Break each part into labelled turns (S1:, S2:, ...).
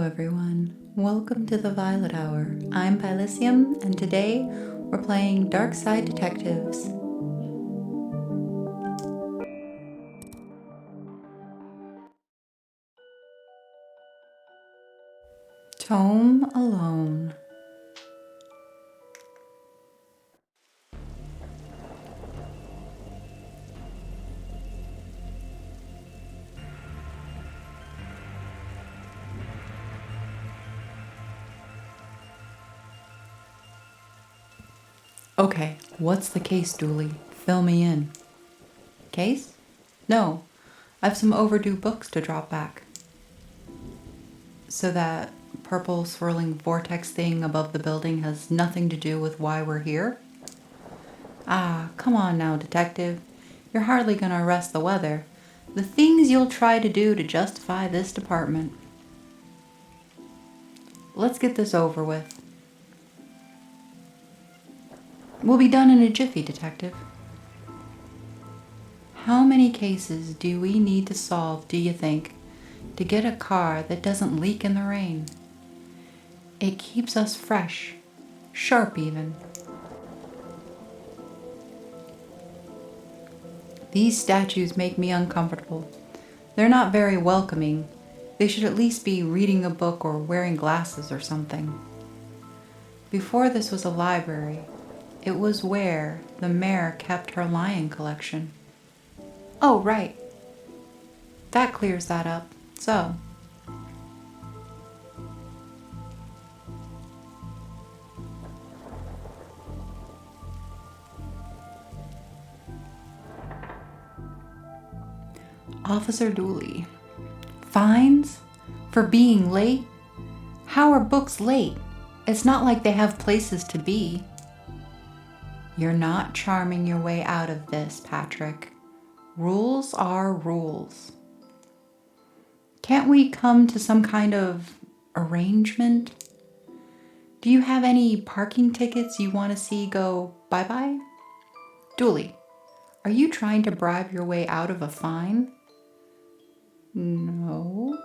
S1: everyone. Welcome to the Violet Hour. I'm Bilicium, and today we're playing Darkside Detectives. Tome alone. Okay, what's the case, Dooley? Fill me in. Case? No, I've some overdue books to drop back. So that purple swirling vortex thing above the building has nothing to do with why we're here? Ah, come on now, detective. You're hardly gonna arrest the weather. The things you'll try to do to justify this department. Let's get this over with. We'll be done in a jiffy, detective. How many cases do we need to solve, do you think, to get a car that doesn't leak in the rain? It keeps us fresh, sharp even. These statues make me uncomfortable. They're not very welcoming. They should at least be reading a book or wearing glasses or something. Before this was a library, it was where the mayor kept her lion collection. Oh, right. That clears that up. So, Officer Dooley. Fines? For being late? How are books late? It's not like they have places to be. You're not charming your way out of this, Patrick. Rules are rules. Can't we come to some kind of arrangement? Do you have any parking tickets you want to see go bye-bye? Dooley, are you trying to bribe your way out of a fine? No.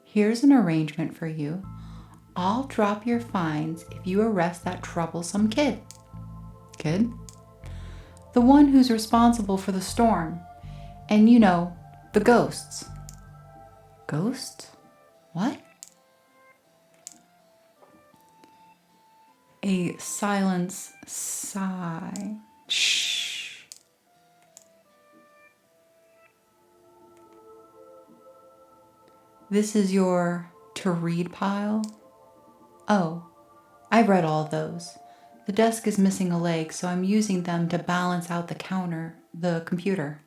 S1: Here's an arrangement for you. I'll drop your fines if you arrest that troublesome kid. Kid? The one who's responsible for the storm. And you know, the ghosts. Ghosts? What? A silence sigh. Shh. This is your to-read pile? Oh, I've read all those. The desk is missing a leg, so I'm using them to balance out the computer.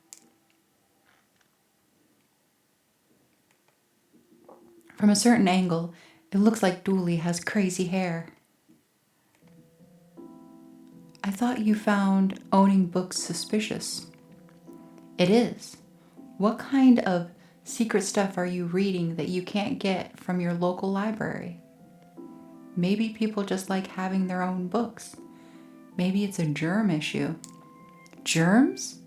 S1: From a certain angle, it looks like Dooley has crazy hair. I thought you found owning books suspicious. It is. What kind of secret stuff are you reading that you can't get from your local library? Maybe people just like having their own books. Maybe it's a germ issue. Germs?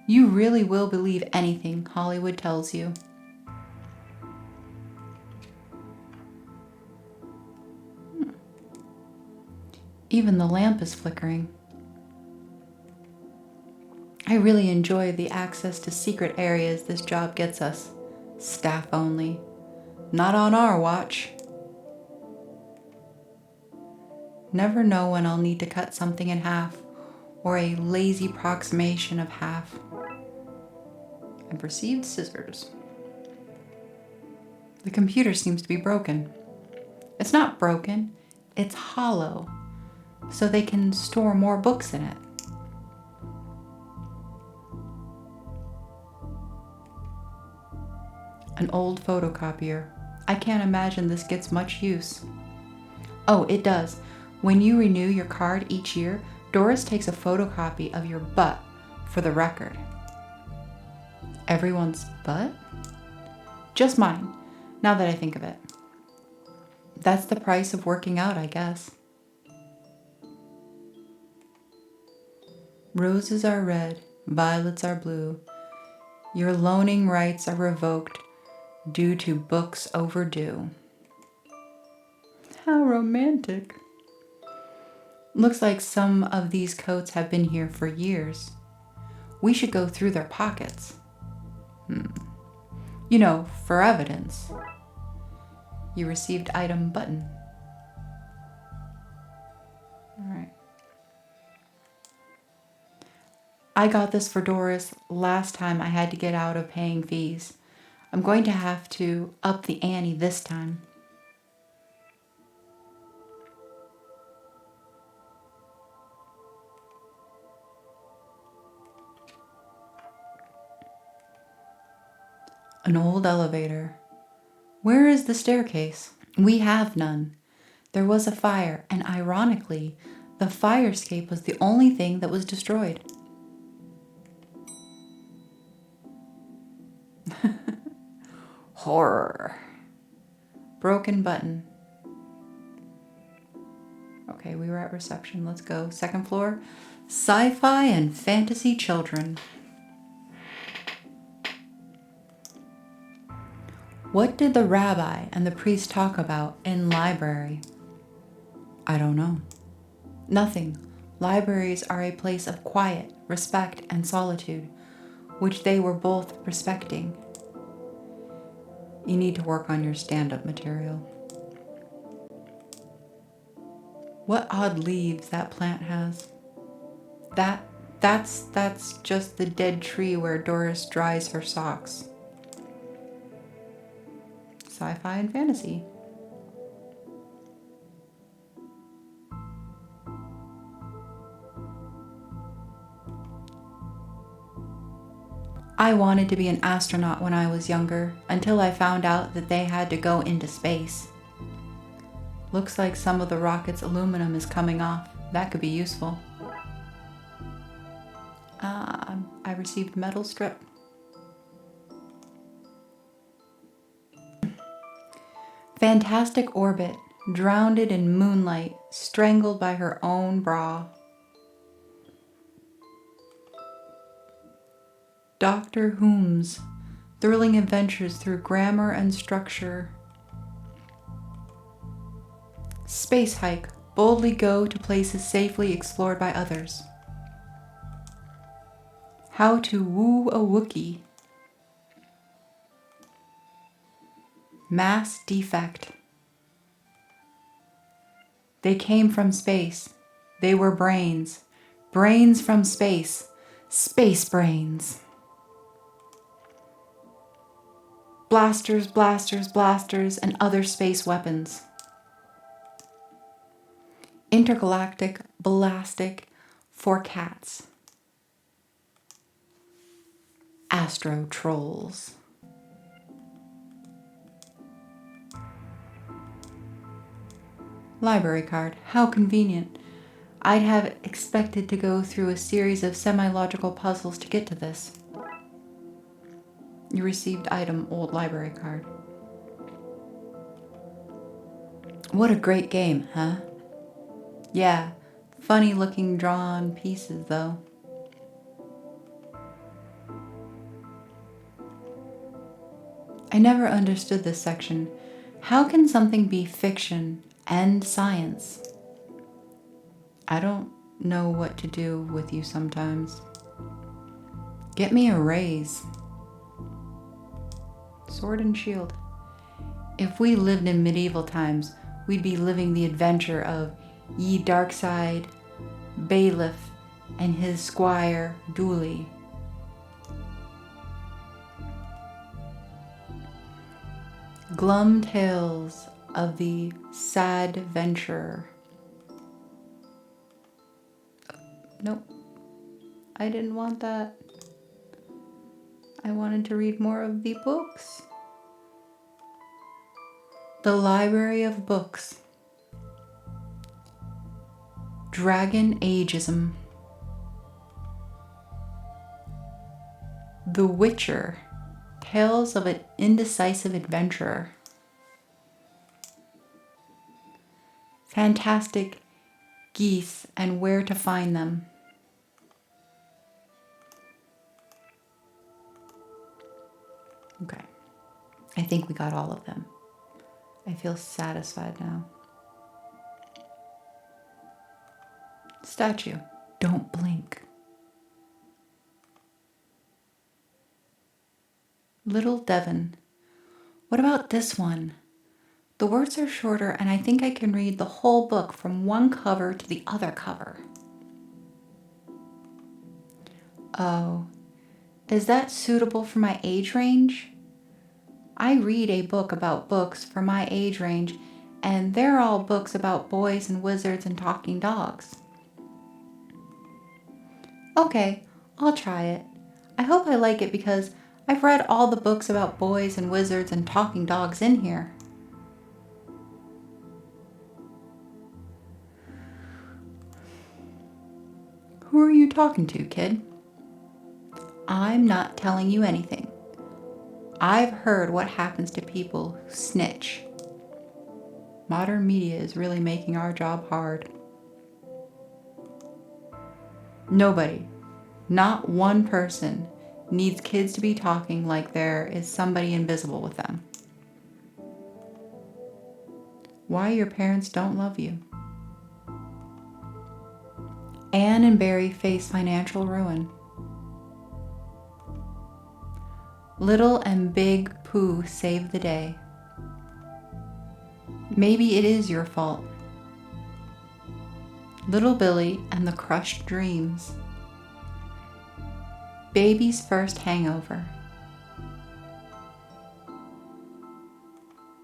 S1: You really will believe anything Hollywood tells you. Even the lamp is flickering. I really enjoy the access to secret areas this job gets us. Staff only. Not on our watch. Never know when I'll need to cut something in half, or a lazy approximation of half. I've received scissors. The computer seems to be broken. It's not broken, it's hollow, so they can store more books in it. An old photocopier. I can't imagine this gets much use. Oh, it does. When you renew your card each year, Doris takes a photocopy of your butt for the record. Everyone's butt? Just mine, now that I think of it. That's the price of working out, I guess. Roses are red, violets are blue. Your loaning rights are revoked. due to books overdue. How romantic. Looks like some of these coats have been here for years. We should go through their pockets. You know, for evidence. You received item button. All right. I got this for Doris last time I had to get out of paying fees. I'm going to have to up the ante this time. An old elevator. Where is the staircase? We have none. There was a fire, and ironically, the fire escape was the only thing that was destroyed. Horror. Broken button. Okay, we were at reception. Let's go. Second floor. Sci-fi and fantasy children. What did the rabbi and the priest talk about in library? I don't know. Nothing. Libraries are a place of quiet, respect, and solitude, which they were both respecting. You need to work on your stand-up material. What odd leaves that plant has. That's just the dead tree where Doris dries her socks. Sci-fi and fantasy. I wanted to be an astronaut when I was younger, until I found out that they had to go into space. Looks like some of the rocket's aluminum is coming off. That could be useful. I received metal strip. Fantastic orbit, drowned in moonlight, strangled by her own bra. Dr. Whom's thrilling adventures through grammar and structure. Space hike, boldly go to places safely explored by others. How to woo a Wookiee. Mass defect. They came from space. They were brains. Brains from space. Space brains. Blasters, blasters, blasters, and other space weapons. Intergalactic ballistic for cats. Astro trolls. Library card. How convenient. I'd have expected to go through a series of semi-logical puzzles to get to this. You received item old library card. What a great game, huh? Yeah, funny looking drawn pieces though. I never understood this section. How can something be fiction and science? I don't know what to do with you sometimes. Get me a raise. Sword and shield. If we lived in medieval times, we'd be living the adventure of ye Darkside, bailiff, and his squire, Dooley. Glum tales of the sad venturer. Nope. I didn't want that. I wanted to read more of the books. The Library of Books. Dragon Ageism. The Witcher. Tales of an Indecisive Adventurer. Fantastic Geese and Where to Find Them. Okay. I think we got all of them. I feel satisfied now. Statue, don't blink. Little Devon. What about this one? The words are shorter and I think I can read the whole book from one cover to the other cover. Oh, is that suitable for my age range? I read a book about books for my age range, and they're all books about boys and wizards and talking dogs. Okay, I'll try it. I hope I like it because I've read all the books about boys and wizards and talking dogs in here. Who are you talking to, kid? I'm not telling you anything. I've heard what happens to people who snitch. Modern media is really making our job hard. Nobody, not one person, needs kids to be talking like there is somebody invisible with them. Why your parents don't love you. Anne and Barry face financial ruin. Little and Big Pooh save the day. Maybe it is your fault. Little Billy and the crushed dreams. Baby's first hangover.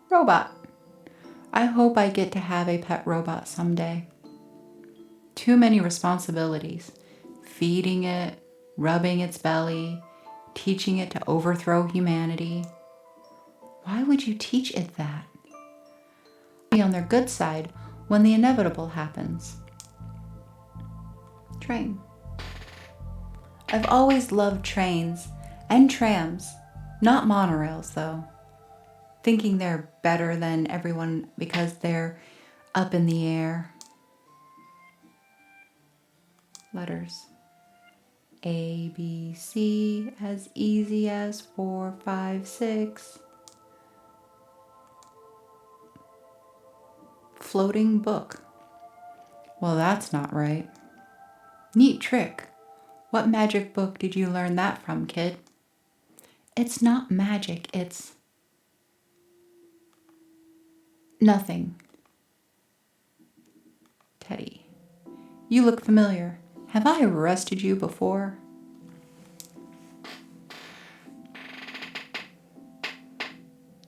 S1: Robot. I hope I get to have a pet robot someday. Too many responsibilities. Feeding it, rubbing its belly, teaching it to overthrow humanity. Why would you teach it that? Be on their good side when the inevitable happens. Train. I've always loved trains and trams, not monorails though. Thinking they're better than everyone because they're up in the air. Letters. A, B, C, as easy as 4, 5, 6. Floating book. Well, that's not right. Neat trick. What magic book did you learn that from, kid? It's not magic, it's nothing. Teddy. You look familiar. Have I arrested you before?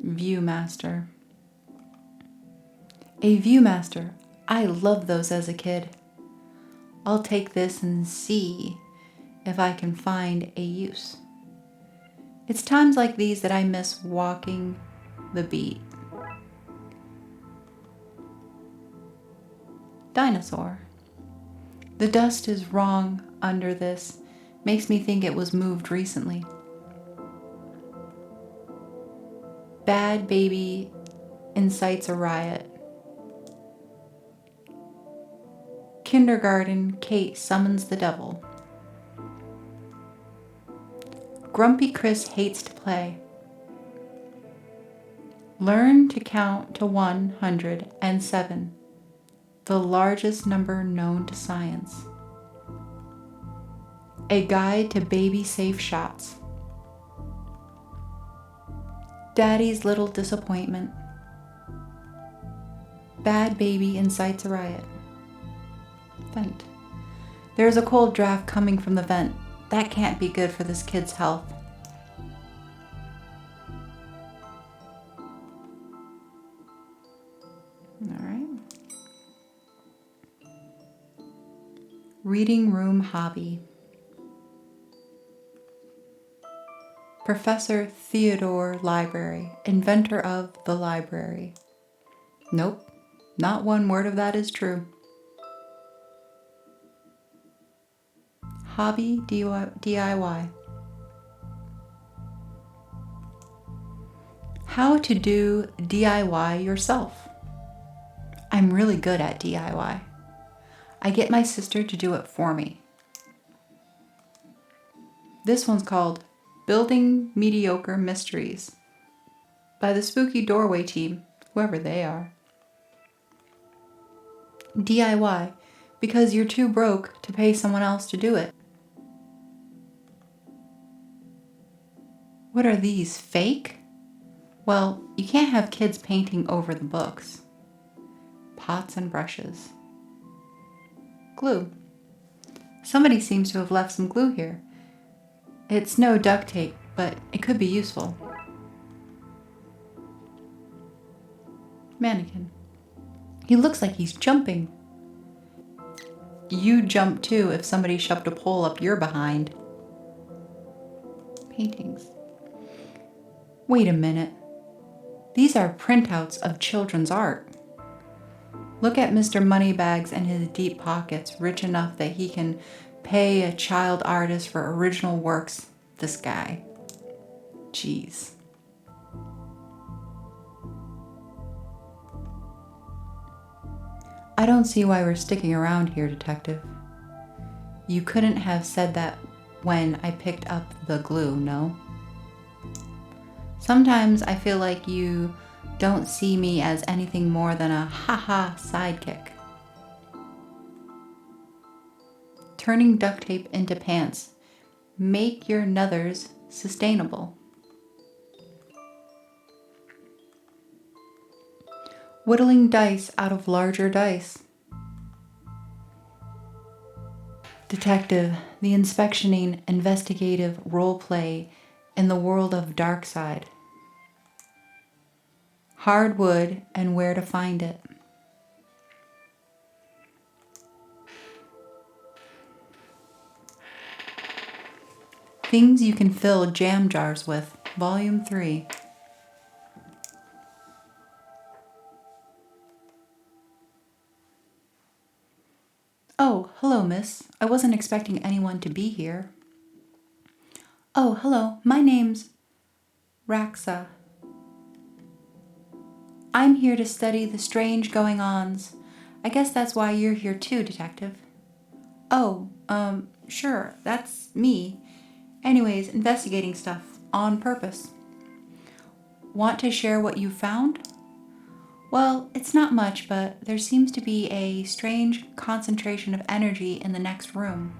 S1: Viewmaster. A Viewmaster. I loved those as a kid. I'll take this and see if I can find a use. It's times like these that I miss walking the beat. Dinosaur. The dust is wrong under this. Makes me think it was moved recently. Bad baby incites a riot. Kindergarten, Kate summons the devil. Grumpy Chris hates to play. Learn to count to 107, the largest number known to science. A guide to baby safe shots. Daddy's little disappointment. Bad baby incites a riot. Vent. There's a cold draft coming from the vent. That can't be good for this kid's health. All right. Reading room hobby. Professor Theodore Library, inventor of the library. Nope, not one word of that is true. Hobby DIY. How to do DIY yourself. I'm really good at DIY. I get my sister to do it for me. This one's called Building Mediocre Mysteries. by the spooky doorway team, whoever they are. DIY, because you're too broke to pay someone else to do it. What are these, fake? Well, you can't have kids painting over the books. Pots and brushes. Glue. Somebody seems to have left some glue here. It's no duct tape, but it could be useful. Mannequin. He looks like he's jumping. You'd jump too if somebody shoved a pole up your behind. Paintings. Wait a minute. These are printouts of children's art. Look at Mr. Moneybags and his deep pockets, rich enough that he can pay a child artist for original works. This guy. Jeez. I don't see why we're sticking around here, Detective. You couldn't have said that when I picked up the glue, no? Sometimes I feel like you don't see me as anything more than a ha-ha sidekick. Turning duct tape into pants. Make your nuthers sustainable. Whittling dice out of larger dice. Detective, the inspectioning, investigative role play in the world of Darkside. Hardwood and where to find it. Things you can fill jam jars with, Volume 3. Oh, hello, miss. I wasn't expecting anyone to be here. Oh, hello. My name's Raxa. I'm here to study the strange going-ons. I guess that's why you're here too, Detective. Oh, sure, that's me. Anyways, investigating stuff on purpose. Want to share what you found? Well, it's not much, but there seems to be a strange concentration of energy in the next room.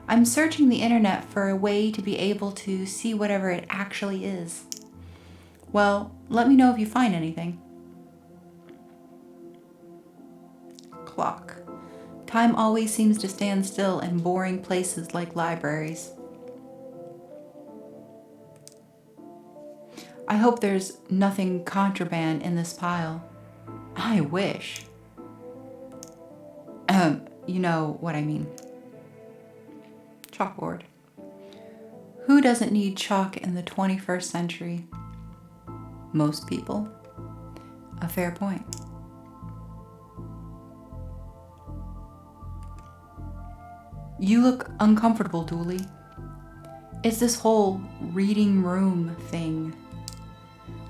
S1: I'm searching the internet for a way to be able to see whatever it actually is. Well, let me know if you find anything. Clock. Time always seems to stand still in boring places like libraries. I hope there's nothing contraband in this pile. I wish. You know what I mean. Chalkboard. Who doesn't need chalk in the 21st century? Most people. A fair point. You look uncomfortable, Dooley. It's this whole reading room thing.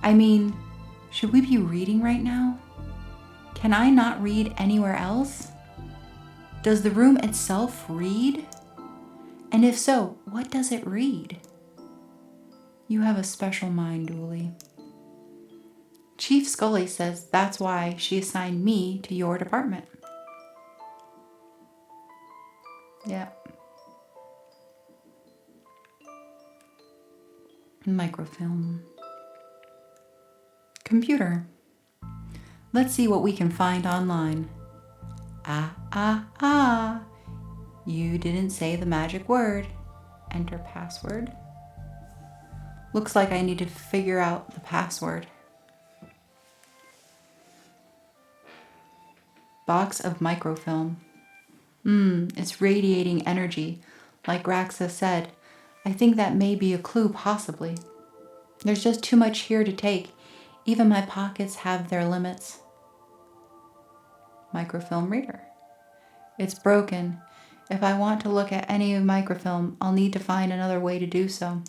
S1: I mean, should we be reading right now? Can I not read anywhere else? Does the room itself read? And if so, what does it read? You have a special mind, Dooley. Chief Scully says that's why she assigned me to your department. Yeah. Microfilm. Computer. Let's see what we can find online. You didn't say the magic word. Enter password. Looks like I need to figure out the password. Box of microfilm. It's radiating energy. Like Raxa said, I think that may be a clue, possibly. There's just too much here to take. Even my pockets have their limits. Microfilm reader. It's broken. If I want to look at any microfilm, I'll need to find another way to do so.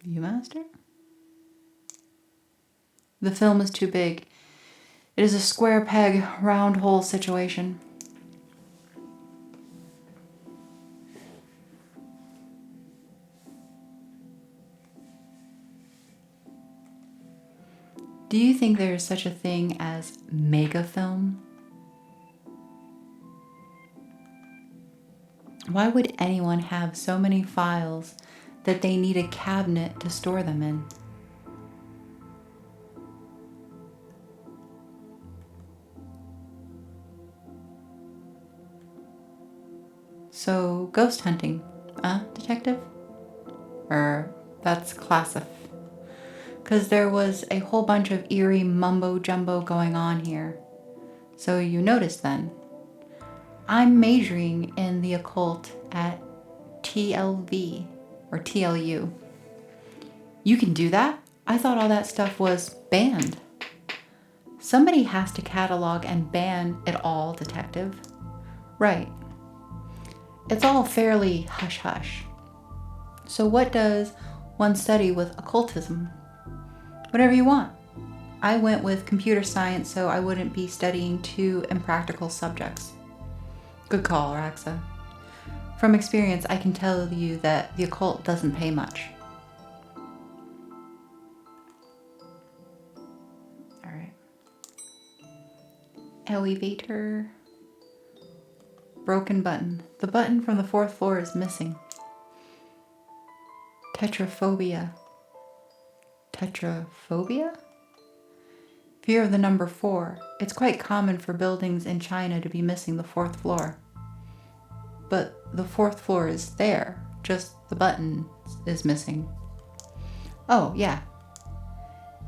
S1: Viewmaster? The film is too big. It is a square peg, round hole situation. Do you think there is such a thing as megafilm? Why would anyone have so many files that they need a cabinet to store them in? So, ghost hunting, detective? That's classif. Because there was a whole bunch of eerie mumbo jumbo going on here. So you noticed then. I'm majoring in the occult at TLV or TLU. You can do that? I thought all that stuff was banned. Somebody has to catalog and ban it all, detective. Right. It's all fairly hush-hush. So what does one study with occultism? Whatever you want. I went with computer science so I wouldn't be studying too impractical subjects. Good call, Raxa. From experience, I can tell you that the occult doesn't pay much. All right. Elevator. Broken button. The button from the 4th floor is missing. Tetraphobia. Tetraphobia? Fear of the number 4. It's quite common for buildings in China to be missing the 4th floor. But the 4th floor is there, just the button is missing. Oh, yeah.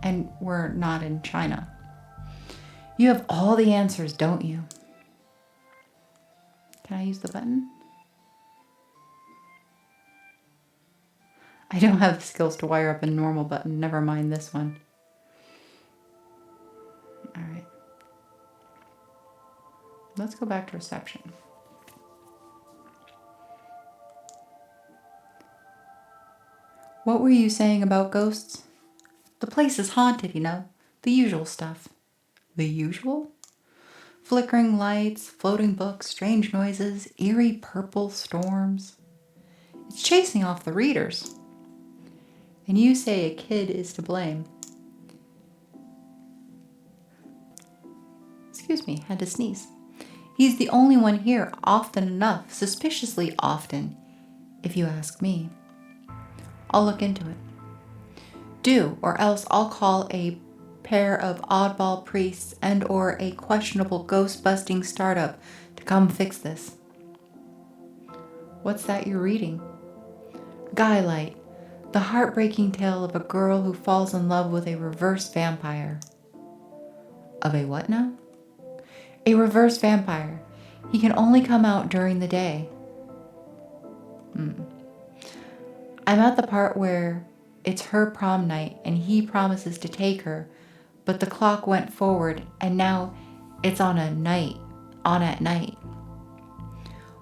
S1: And we're not in China. You have all the answers, don't you? Can I use the button? I don't have the skills to wire up a normal button, never mind this one. All right. Let's go back to reception. What were you saying about ghosts? The place is haunted, you know. The usual stuff. The usual? Flickering lights, floating books, strange noises, eerie purple storms. It's chasing off the readers. And you say a kid is to blame. Excuse me, had to sneeze. He's the only one here often enough, suspiciously often, if you ask me. I'll look into it. Do, or else I'll call a pair of oddball priests and or a questionable ghost-busting startup to come fix this. What's that you're reading? Guylight, the heartbreaking tale of a girl who falls in love with a reverse vampire. Of a what now? A reverse vampire. He can only come out during the day. I'm at the part where it's her prom night and he promises to take her, but the clock went forward and now it's on at night.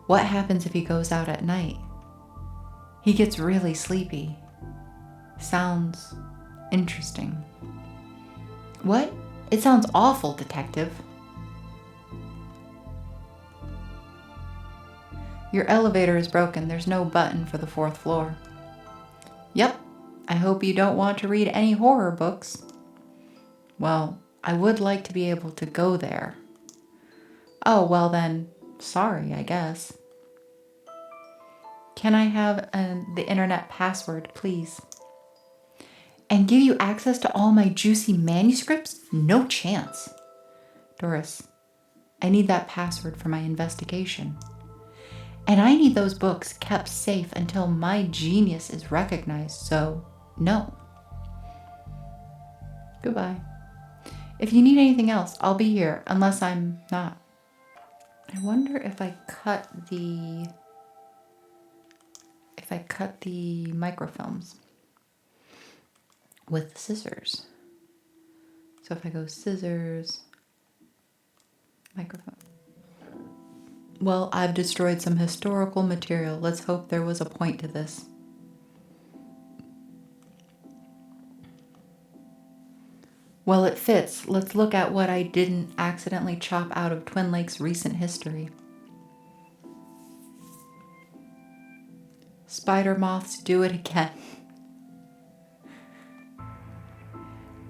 S1: What happens if he goes out at night? He gets really sleepy. Sounds interesting. What? It sounds awful, detective. Your elevator is broken. There's no button for the 4th floor. Yep. I hope you don't want to read any horror books. Well, I would like to be able to go there. Oh, well then, sorry, I guess. Can I have the internet password, please? And give you access to all my juicy manuscripts? No chance. Doris, I need that password for my investigation. And I need those books kept safe until my genius is recognized, so no. Goodbye. If you need anything else, I'll be here, unless I'm not. I wonder if I cut the microfilms with scissors. So if I go scissors, microphone. Well, I've destroyed some historical material. Let's hope there was a point to this. Well, it fits. Let's look at what I didn't accidentally chop out of Twin Lakes' recent history. Spider moths do it again.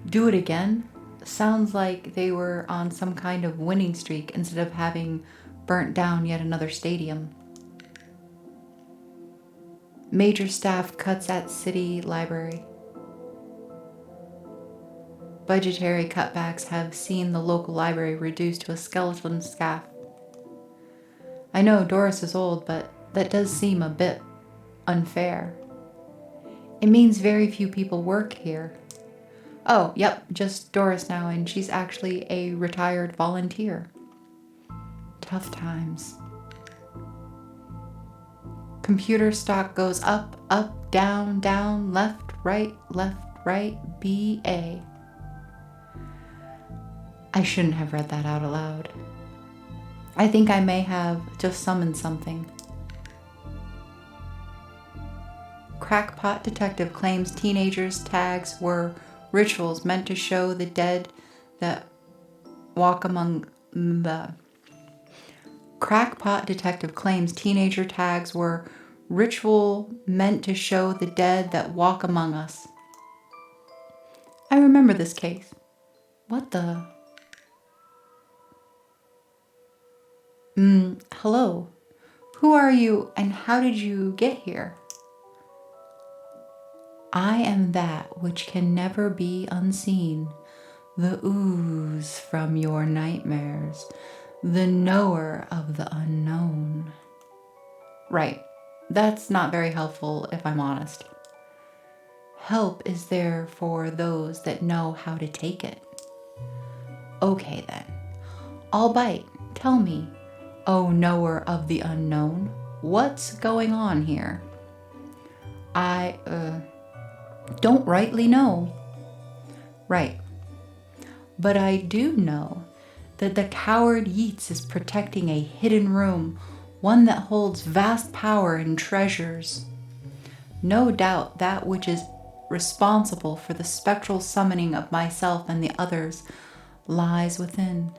S1: Do it again? Sounds like they were on some kind of winning streak instead of having burnt down yet another stadium. Major staff cuts at city library. Budgetary cutbacks have seen the local library reduced to a skeleton staff. I know Doris is old, but that does seem a bit unfair. It means very few people work here. Oh, yep, just Doris now, and she's actually a retired volunteer. Tough times. Computer stock goes up, up, down, down, left, right, BA. I shouldn't have read that out aloud. I think I may have just summoned something. Crackpot detective claims teenagers' tags were rituals meant to show the dead that walk among the... Crackpot detective claims teenager tags were ritual meant to show the dead that walk among us. I remember this case. What the... Hello. Who are you and how did you get here? I am that which can never be unseen, the ooze from your nightmares, the knower of the unknown. Right. That's not very helpful if I'm honest. Help is there for those that know how to take it. Okay then. I'll bite. Tell me, O knower of the unknown, what's going on here? I, don't rightly know. Right. But I do know that the coward Yeats is protecting a hidden room, one that holds vast power and treasures. No doubt that which is responsible for the spectral summoning of myself and the others lies within.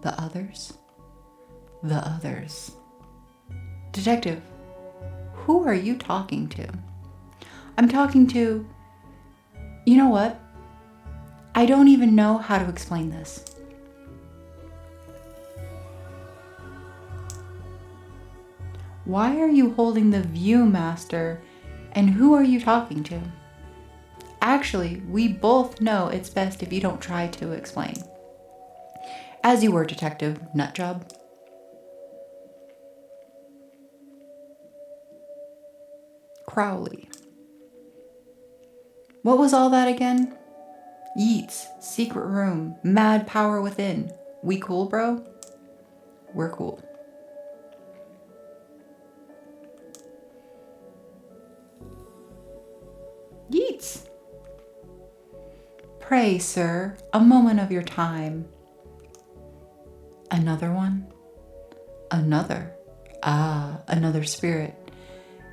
S1: The others? The others. Detective, who are you talking to? I'm talking to... You know what? I don't even know how to explain this. Why are you holding the Viewmaster, and who are you talking to? Actually, we both know it's best if you don't try to explain. As you were, Detective Nutjob. Crowley. What was all that again? Yeats, secret room, mad power within. We cool, bro? We're cool. Yeats. Pray, sir, a moment of your time. Another one? Another. Ah, another spirit.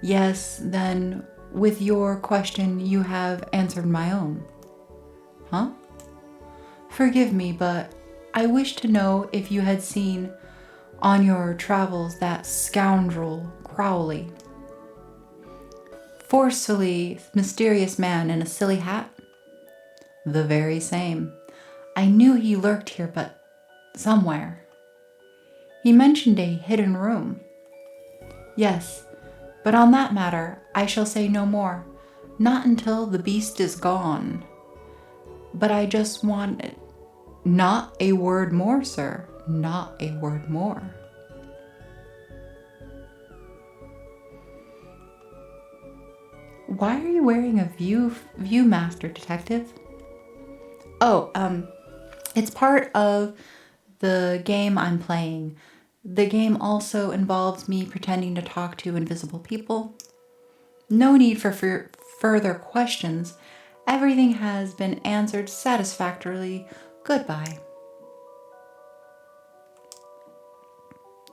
S1: Yes, then, with your question, you have answered my own. Huh? Forgive me, but I wish to know if you had seen on your travels that scoundrel Crowley. Forcefully mysterious man in a silly hat? The very same. I knew he lurked here, but somewhere. He mentioned a hidden room. Yes, but on that matter I shall say no more, not until the beast is gone. But I just want it. Not a word more, sir. Not a word more. Why are you wearing a Viewmaster, Detective? Oh, it's part of the game I'm playing. The game also involves me pretending to talk to invisible people. No need for further questions. Everything has been answered satisfactorily. Goodbye.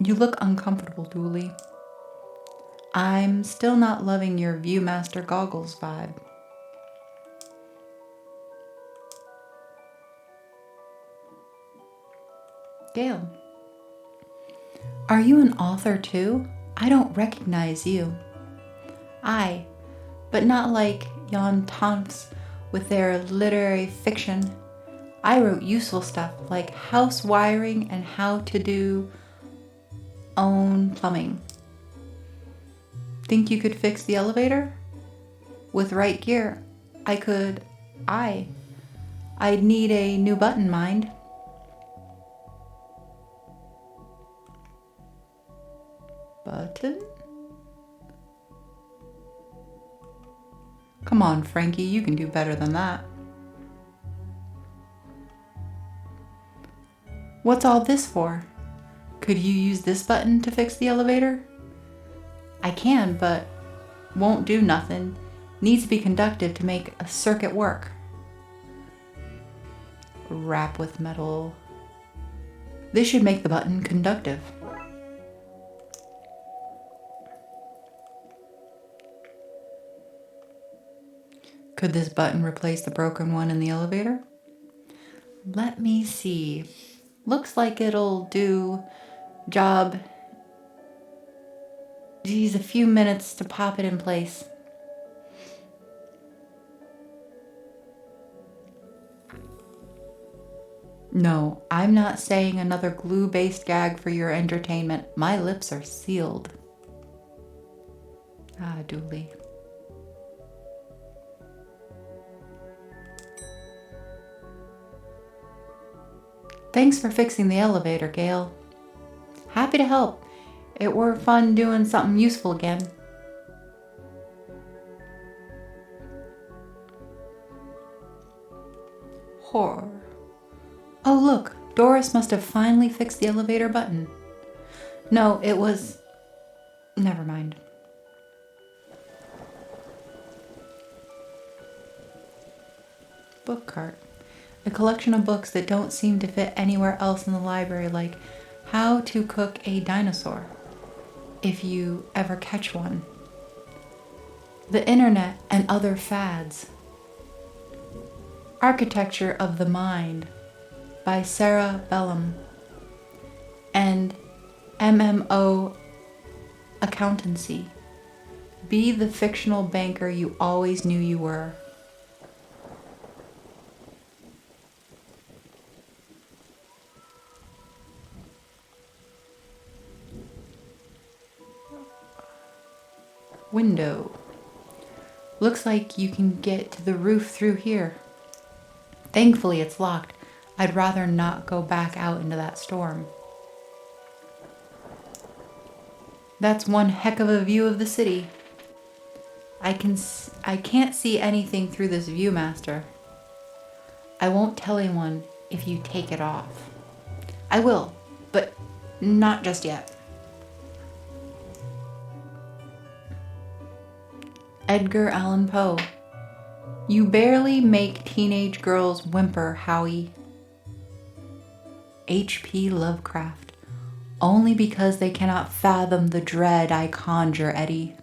S1: You look uncomfortable, Dooley. I'm still not loving your Viewmaster goggles vibe. Gail. Are you an author too? I don't recognize you. Aye, but not like Jan Tomps with their literary fiction. I wrote useful stuff like house wiring and how to do own plumbing. Think you could fix the elevator? With right gear, I could. I'd need a new button, mind. Button? Come on, Frankie, you can do better than that. What's all this for? Could you use this button to fix the elevator? I can, but won't do nothing. Needs to be conductive to make a circuit work. Wrap with metal. This should make the button conductive. Could this button replace the broken one in the elevator? Let me see. Looks like it'll do job. Geez, a few minutes to pop it in place. No, I'm not saying another glue-based gag for your entertainment. My lips are sealed. Ah, Dooley. Thanks for fixing the elevator, Gail. Happy to help. It were fun doing something useful again. Horror. Oh, look, Doris must have finally fixed the elevator button. No, it was... Never mind. Book cart. A collection of books that don't seem to fit anywhere else in the library, like How to Cook a Dinosaur, if you ever catch one. The Internet and Other Fads. Architecture of the Mind by Sarah Bellum. And MMO Accountancy. Be the fictional banker you always knew you were. Window. Looks like you can get to the roof through here. Thankfully it's locked. I'd rather not go back out into that storm. That's one heck of a view of the city. I can't see anything through this Viewmaster. I won't tell anyone if you take it off. I will, but not just yet. Edgar Allan Poe. You barely make teenage girls whimper, Howie. H.P. Lovecraft. Only because they cannot fathom the dread I conjure, Eddie.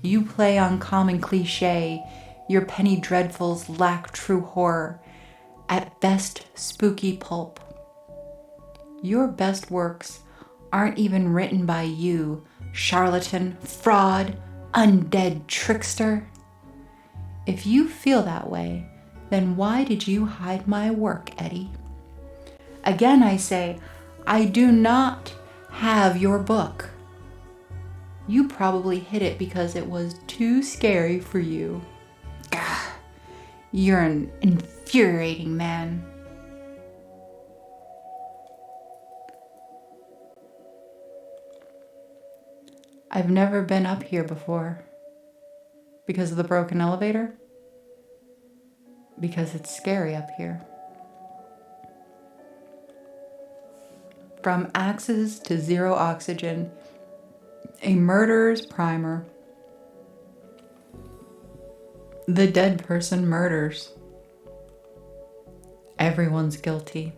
S1: You play on common cliché. Your penny dreadfuls lack true horror. At best, spooky pulp. Your best works aren't even written by you, charlatan, fraud, undead trickster. If you feel that way, then why did you hide my work, Eddie? Again, I say, I do not have your book. You probably hid it because it was too scary for you. Gah, you're an infuriating man. I've never been up here before. Because of the broken elevator? Because it's scary up here. From axes to zero oxygen, a murderer's primer. The dead person murders. Everyone's guilty.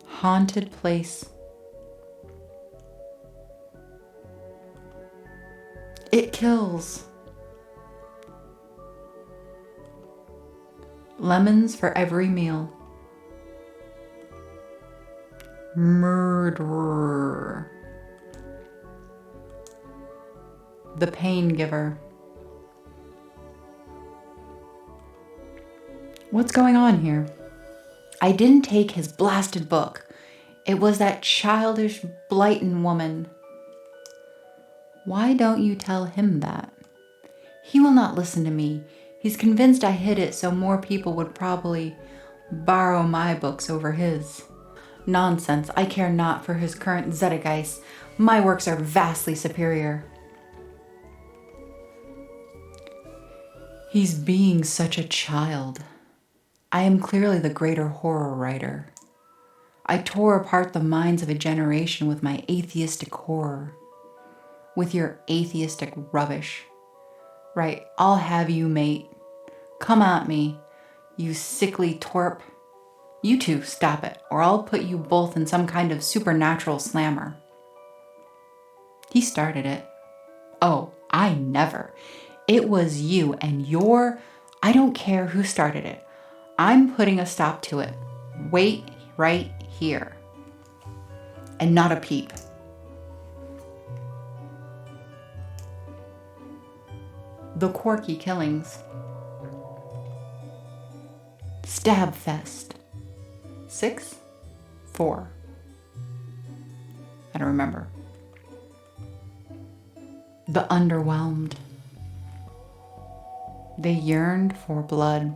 S1: Haunted place. It kills. Lemons for every meal. Murderer. The pain giver. What's going on here? I didn't take his blasted book. It was that childish Blighton woman. Why don't you tell him that? He will not listen to me. He's convinced I hid it so more people would probably borrow my books over his. Nonsense. I care not for his current Zeitgeist. My works are vastly superior. He's being such a child. I am clearly the greater horror writer. I tore apart the minds of a generation with my atheistic horror. With your atheistic rubbish. Right, I'll have you, mate. Come at me, you sickly twerp. You two, stop it, or I'll put you both in some kind of supernatural slammer. He started it. Oh, I never. It was you and I don't care who started it. I'm putting a stop to it. Wait right here. And not a peep. The quirky killings. Stab fest. 6? 4. I don't remember. The underwhelmed. They yearned for blood.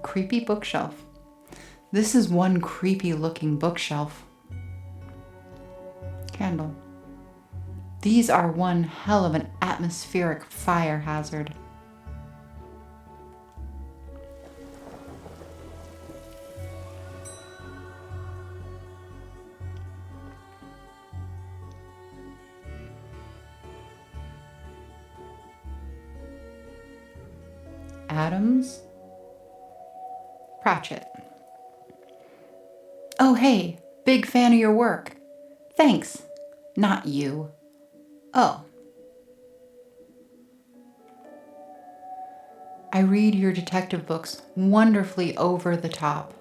S1: Creepy bookshelf. This is one creepy looking bookshelf. Candle. These are one hell of an atmospheric fire hazard. Adams. Pratchett. Oh, hey, big fan of your work. Thanks. Not you. Oh. I read your detective books wonderfully over the top.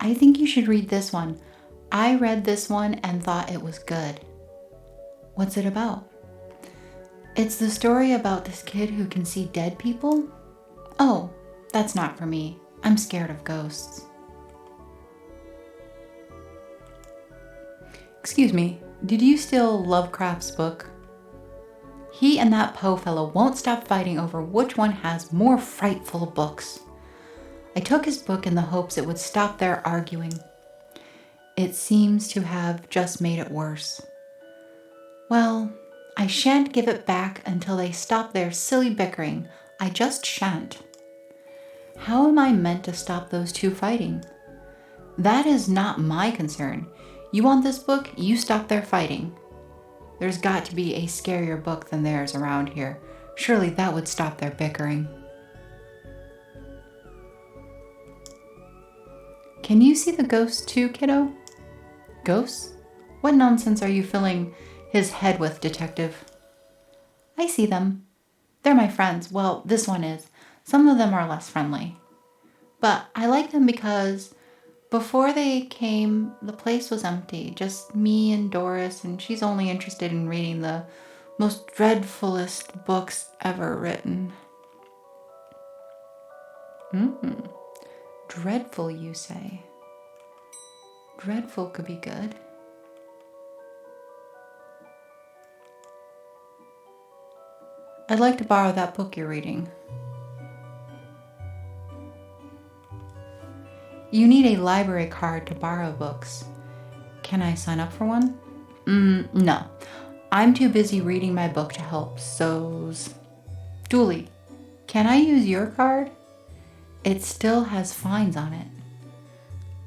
S1: I think you should read this one. I read this one and thought it was good. What's it about? It's the story about this kid who can see dead people? Oh, that's not for me. I'm scared of ghosts. Excuse me, did you steal Lovecraft's book? He and that Poe fellow won't stop fighting over which one has more frightful books. I took his book in the hopes it would stop their arguing. It seems to have just made it worse. Well, I shan't give it back until they stop their silly bickering. I just shan't. How am I meant to stop those two fighting? That is not my concern. You want this book, you stop their fighting. There's got to be a scarier book than theirs around here. Surely that would stop their bickering. Can you see the ghosts too, kiddo? Ghosts? What nonsense are you filling his head with, detective? I see them. They're my friends. Well, this one is. Some of them are less friendly. But I like them because before they came, the place was empty. Just me and Doris, and she's only interested in reading the most dreadfulest books ever written. Dreadful, you say? Dreadful could be good. I'd like to borrow that book you're reading. You need a library card to borrow books. Can I sign up for one? No. I'm too busy reading my book to help, so's... Dooley, can I use your card? It still has fines on it.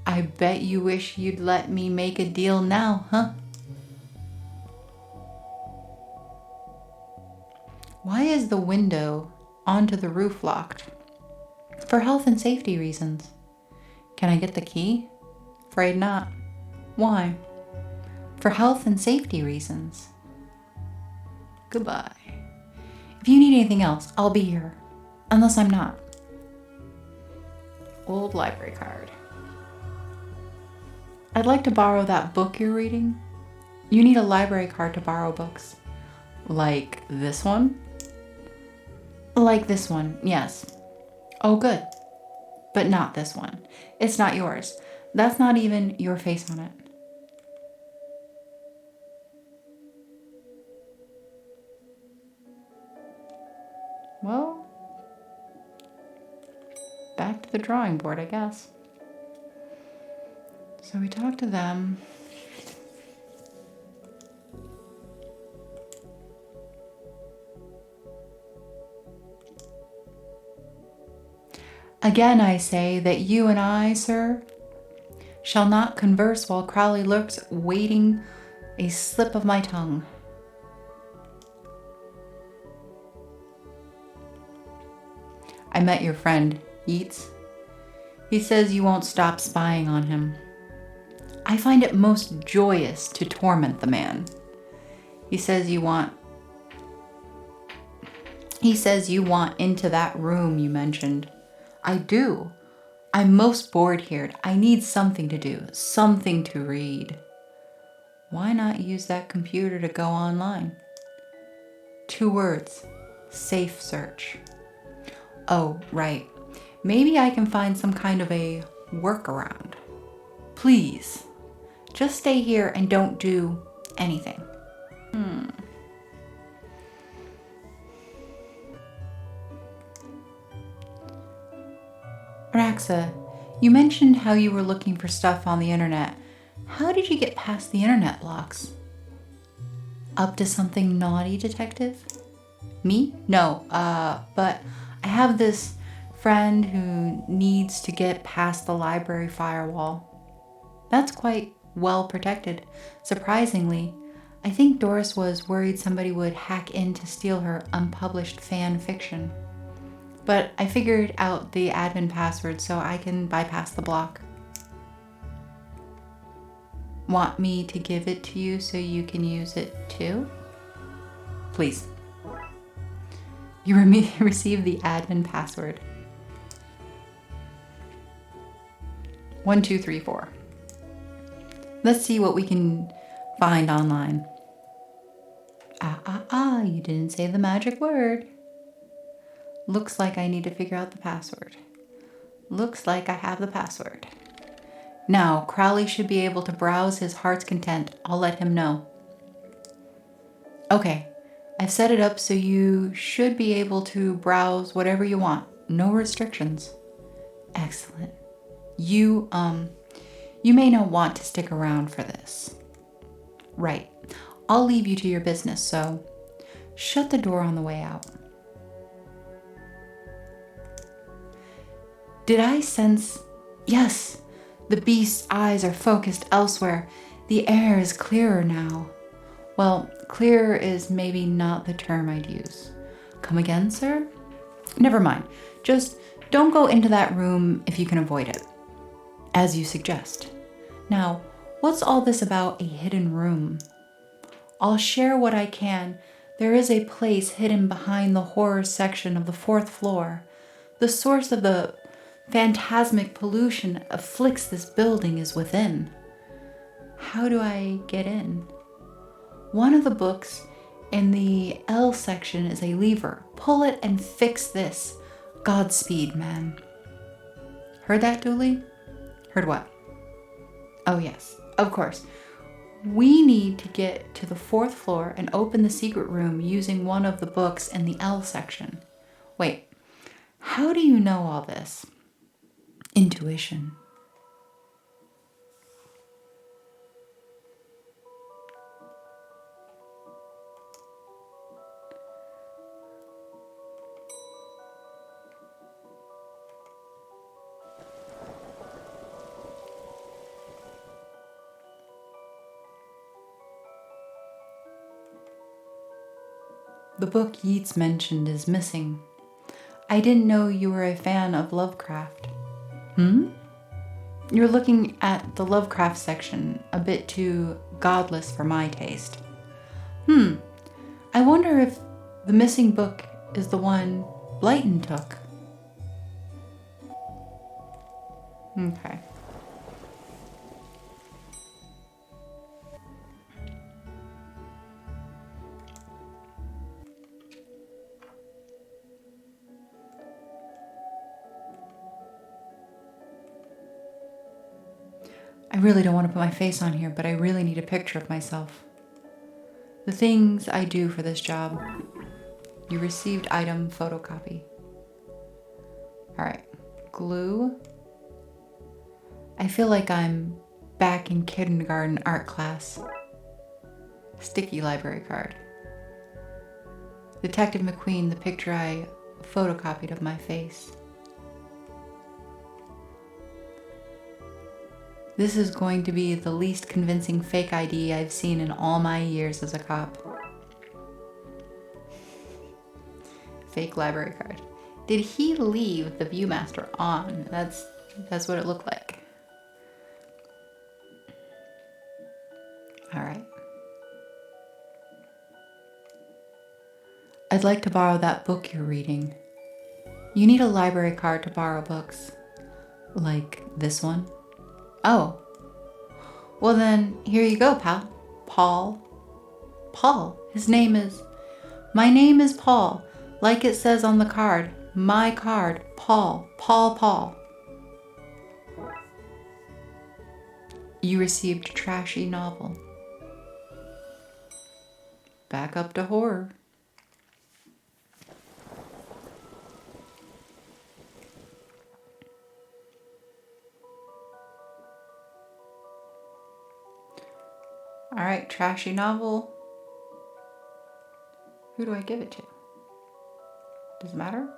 S1: I bet you wish you'd let me make a deal now, huh? Why is the window onto the roof locked? For health and safety reasons. Can I get the key? Afraid not. Why? For health and safety reasons. Goodbye. If you need anything else, I'll be here. Unless I'm not. Old library card. I'd like to borrow that book you're reading. You need a library card to borrow books. Like this one? Like this one, yes. Oh, good. But not this one. It's not yours. That's not even your face on it. Well, back to the drawing board, I guess. So we talked to them. Again I say that you and I, sir, shall not converse while Crowley lurks, waiting a slip of my tongue. I met your friend, Yeats. He says you won't stop spying on him. I find it most joyous to torment the man. He says you want into that room you mentioned. I do. I'm most bored here. I need something to do, something to read. Why not use that computer to go online? 2 words, safe search. Oh, right. Maybe I can find some kind of a workaround. Please, just stay here and don't do anything. Raxa, you mentioned how you were looking for stuff on the internet. How did you get past the internet blocks? Up to something naughty, Detective? Me? No, but I have this friend who needs to get past the library firewall. That's quite well protected. Surprisingly, I think Doris was worried somebody would hack in to steal her unpublished fan fiction. But I figured out the admin password so I can bypass the block. Want me to give it to you so you can use it too? Please. You receive the admin password. 1, 2, 3, 4. Let's see what we can find online. You didn't say the magic word. Looks like I need to figure out the password. Looks like I have the password. Now, Crowley should be able to browse his heart's content. I'll let him know. Okay, I've set it up so you should be able to browse whatever you want. No restrictions. Excellent. You may not want to stick around for this. Right. I'll leave you to your business, so shut the door on the way out. Did I sense? Yes, the beast's eyes are focused elsewhere. The air is clearer now. Well, clearer is maybe not the term I'd use. Come again, sir? Never mind. Just don't go into that room if you can avoid it. As you suggest. Now, what's all this about a hidden room? I'll share what I can. There is a place hidden behind the horror section of the 4th floor. The source of the phantasmic pollution afflicts this building is within. How do I get in? One of the books in the L section is a lever. Pull it and fix this. Godspeed, man. Heard that, Dooley? Heard what? Oh yes, of course. We need to get to the 4th floor and open the secret room using one of the books in the L section. Wait, how do you know all this? Intuition. The book Yeats mentioned is missing. I didn't know you were a fan of Lovecraft. You're looking at the Lovecraft section, a bit too godless for my taste. I wonder if the missing book is the one Blyton took. Okay. I really don't want to put my face on here, but I really need a picture of myself. The things I do for this job. You received item photocopy. All right. Glue. I feel like I'm back in kindergarten art class. Sticky library card. Detective McQueen, the picture I photocopied of my face. This is going to be the least convincing fake ID I've seen in all my years as a cop. Fake library card. Did he leave the Viewmaster on? That's what it looked like. All right. I'd like to borrow that book you're reading. You need a library card to borrow books. Like this one? Oh. Well then, here you go, pal. Paul. Paul. His name is... My name is Paul. Like it says on the card. My card. Paul. Paul. You received a trashy novel. Back up to horror. All right, trashy novel. Who do I give it to? Does it matter?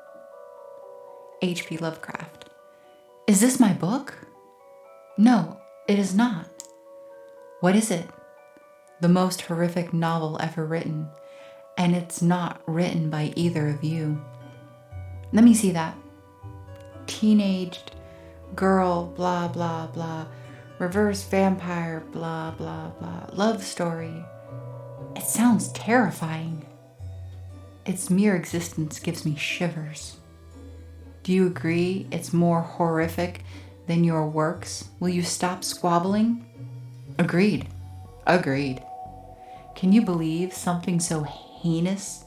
S1: H.P. Lovecraft. Is this my book? No, it is not. What is it? The most horrific novel ever written, and it's not written by either of you. Let me see that. Teenaged girl, blah, blah, blah. Reverse vampire, blah, blah, blah. Love story. It sounds terrifying. Its mere existence gives me shivers. Do you agree it's more horrific than your works? Will you stop squabbling? Agreed. Agreed. Can you believe something so heinous?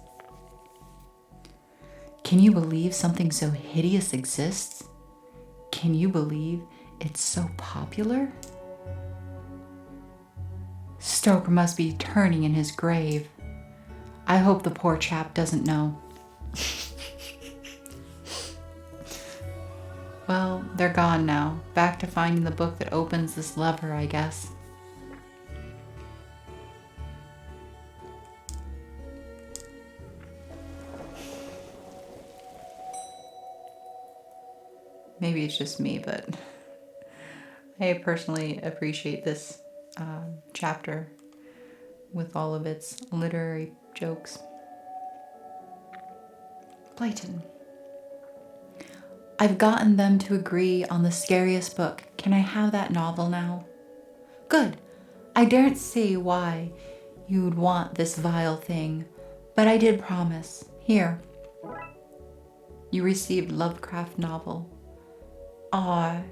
S1: Can you believe something so hideous exists? Can you believe it's so popular? Stoker must be turning in his grave. I hope the poor chap doesn't know. Well, they're gone now. Back to finding the book that opens this lever, I guess. Maybe it's just me, but I personally appreciate this chapter with all of its literary jokes. Blayton. I've gotten them to agree on the scariest book. Can I have that novel now? Good. I daren't see why you'd want this vile thing, but I did promise. Here. You received Lovecraft novel. Aw.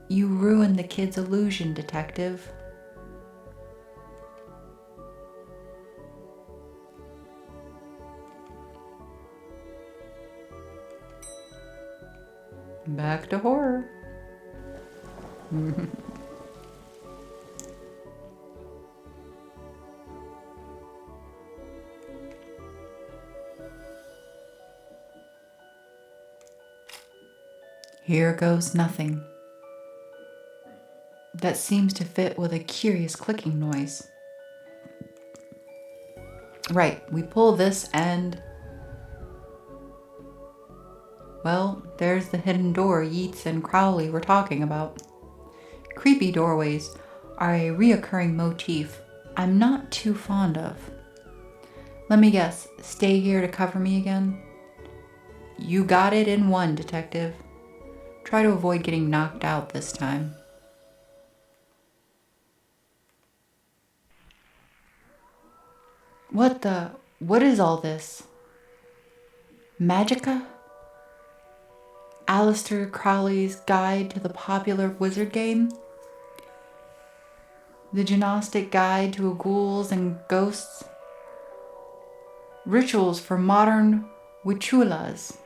S1: You ruined the kid's illusion, Detective. Back to horror. Here goes nothing. That seems to fit with a curious clicking noise. Right, we pull this and... Well, there's the hidden door Yeats and Crowley were talking about. Creepy doorways are a reoccurring motif I'm not too fond of. Let me guess, stay here to cover me again? You got it in one, Detective. Try to avoid getting knocked out this time. What is all this? Magica? Aleister Crowley's Guide to the Popular Wizard Game, The Gnostic Guide to Ghouls and Ghosts, Rituals for Modern Witchulas.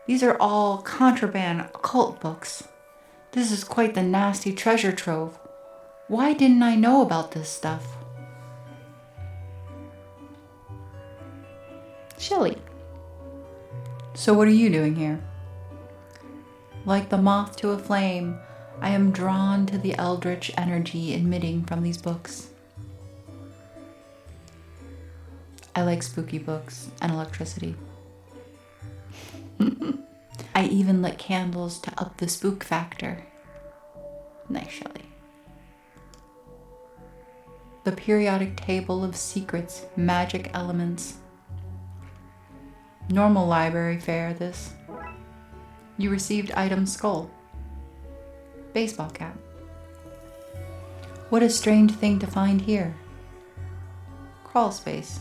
S1: These are all contraband occult books. This is quite the nasty treasure trove. Why didn't I know about this stuff? Shelley. So what are you doing here? Like the moth to a flame, I am drawn to the eldritch energy emitting from these books. I like spooky books and electricity. I even lit candles to up the spook factor. Nice, Shelley. The periodic table of secrets, magic elements. Normal library fare, this. You received item skull. Baseball cap. What a strange thing to find here. Crawl space.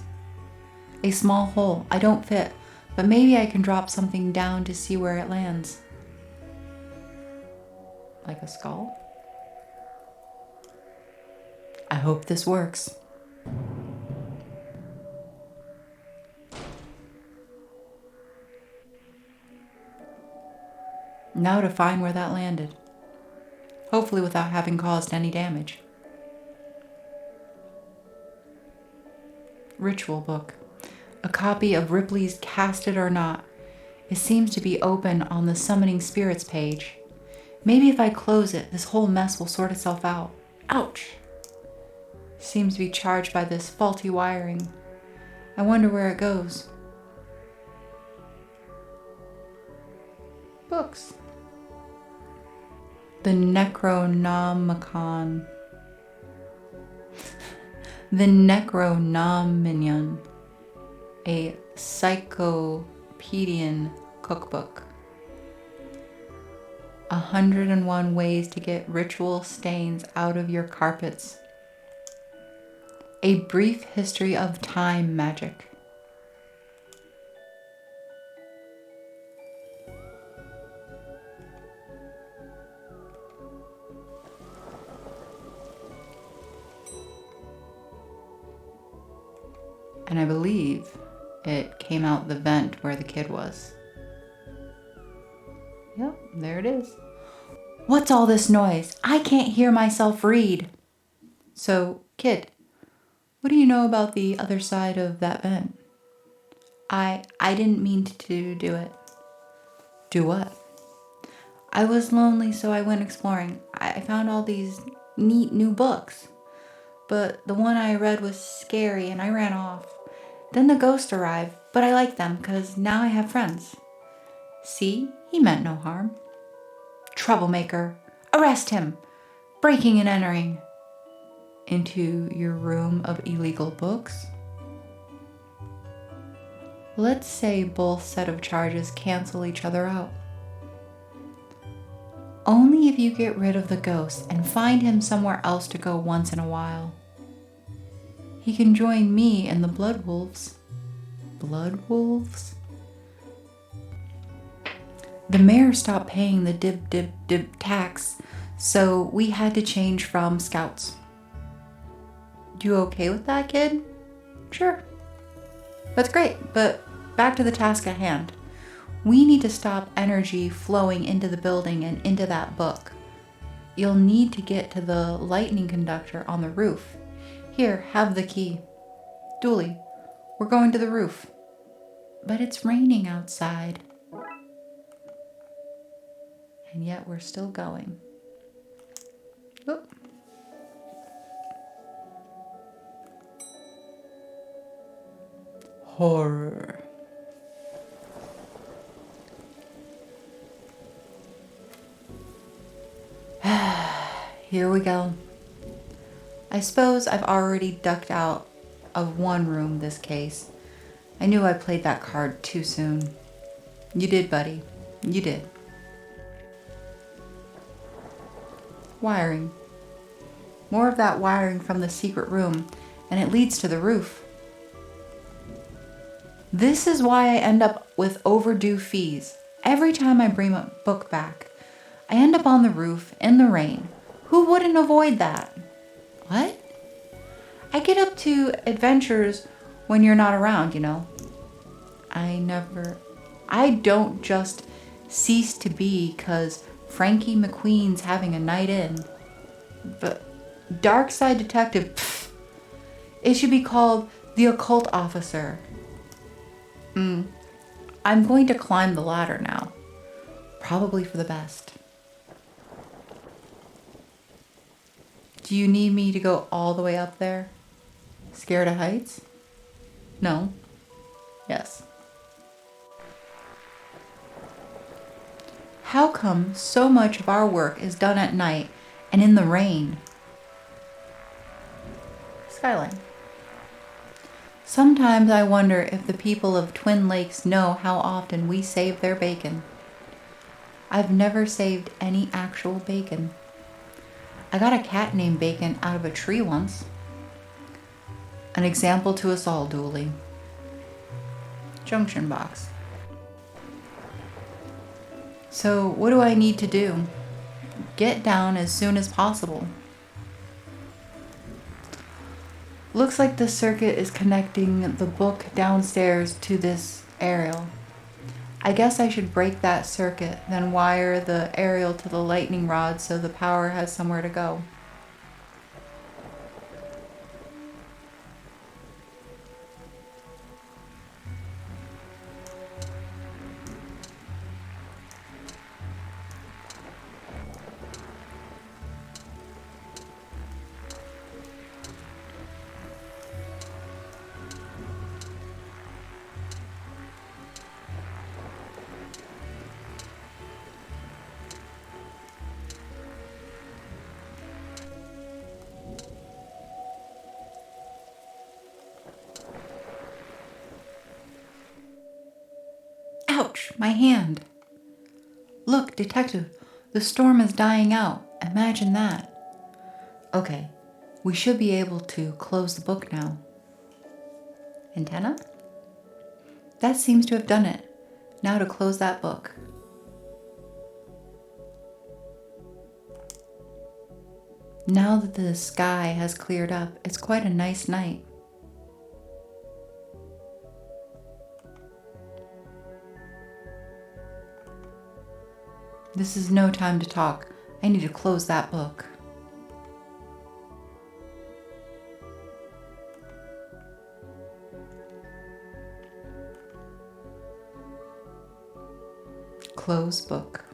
S1: A small hole. I don't fit, but maybe I can drop something down to see where it lands. Like a skull? I hope this works. Now to find where that landed. Hopefully without having caused any damage. Ritual book. A copy of Ripley's Cast It or Not. It seems to be open on the Summoning Spirits page. Maybe if I close it, this whole mess will sort itself out. Ouch! Seems to be charged by this faulty wiring. I wonder where it goes. Books. The Necronomicon. The Necronomicon. A Psychopedian cookbook. 101 ways to get ritual stains out of your carpets. A brief history of time magic. And I believe it came out the vent where the kid was. Yep, there it is. What's all this noise? I can't hear myself read. So, kid, what do you know about the other side of that vent? I didn't mean to do it. Do what? I was lonely, so I went exploring. I found all these neat new books. But the one I read was scary and I ran off. Then the ghost arrived, but I like them because now I have friends. See, he meant no harm. Troublemaker, arrest him! Breaking and entering. Into your room of illegal books? Let's say both set of charges cancel each other out. Only if you get rid of the ghost and find him somewhere else to go once in a while. He can join me and the Blood Wolves. Blood Wolves? The mayor stopped paying the dib tax, so we had to change from scouts. You okay with that, kid? Sure. That's great, but back to the task at hand. We need to stop energy flowing into the building and into that book. You'll need to get to the lightning conductor on the roof. Here, have the key. Dooley, we're going to the roof. But it's raining outside. And yet we're still going. Oop. Horror. Here we go. I suppose I've already ducked out of one room this case. I knew I played that card too soon. You did, buddy. You did. Wiring. More of that wiring from the secret room, and it leads to the roof. This is why I end up with overdue fees. Every time I bring a book back, I end up on the roof in the rain. Who wouldn't avoid that? What? I get up to adventures when you're not around, you know. I don't just cease to be 'cause Frankie McQueen's having a night in. But Darkside Detective, pfft, it should be called the Occult Officer. I'm going to climb the ladder now. Probably for the best. Do you need me to go all the way up there? Scared of heights? No. Yes. How come so much of our work is done at night and in the rain? Skyline. Sometimes I wonder if the people of Twin Lakes know how often we save their bacon. I've never saved any actual bacon. I got a cat named Bacon out of a tree once. An example to us all, Dooley. Junction box. So what do I need to do? Get down as soon as possible. Looks like the circuit is connecting the book downstairs to this aerial. I guess I should break that circuit, then wire the aerial to the lightning rod so the power has somewhere to go. Ouch, my hand. Look, Detective, the storm is dying out. Imagine that. Okay, we should be able to close the book now. Antenna? That seems to have done it. Now to close that book. Now that the sky has cleared up, it's quite a nice night. This is no time to talk. I need to close that book. Close book.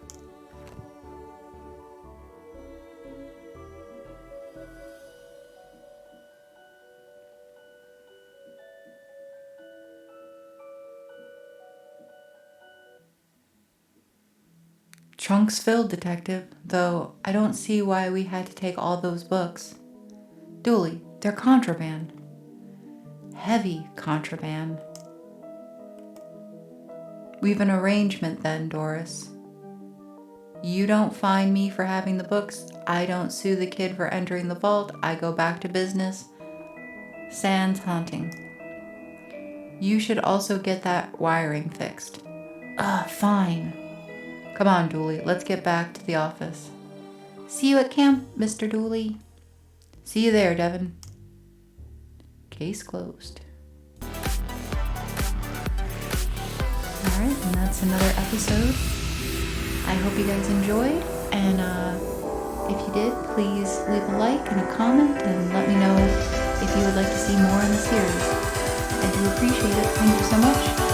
S1: Trunks filled, Detective, though I don't see why we had to take all those books. Dooley, they're contraband. Heavy contraband. We've an arrangement then, Doris. You don't fine me for having the books. I don't sue the kid for entering the vault. I go back to business. Sans haunting. You should also get that wiring fixed. Fine. Come on, Dooley, let's get back to the office. See you at camp, Mr. Dooley. See you there, Devin. Case closed. Alright, and that's another episode. I hope you guys enjoyed, and if you did, please leave a like and a comment and let me know if you would like to see more in the series. I do appreciate it. Thank you so much.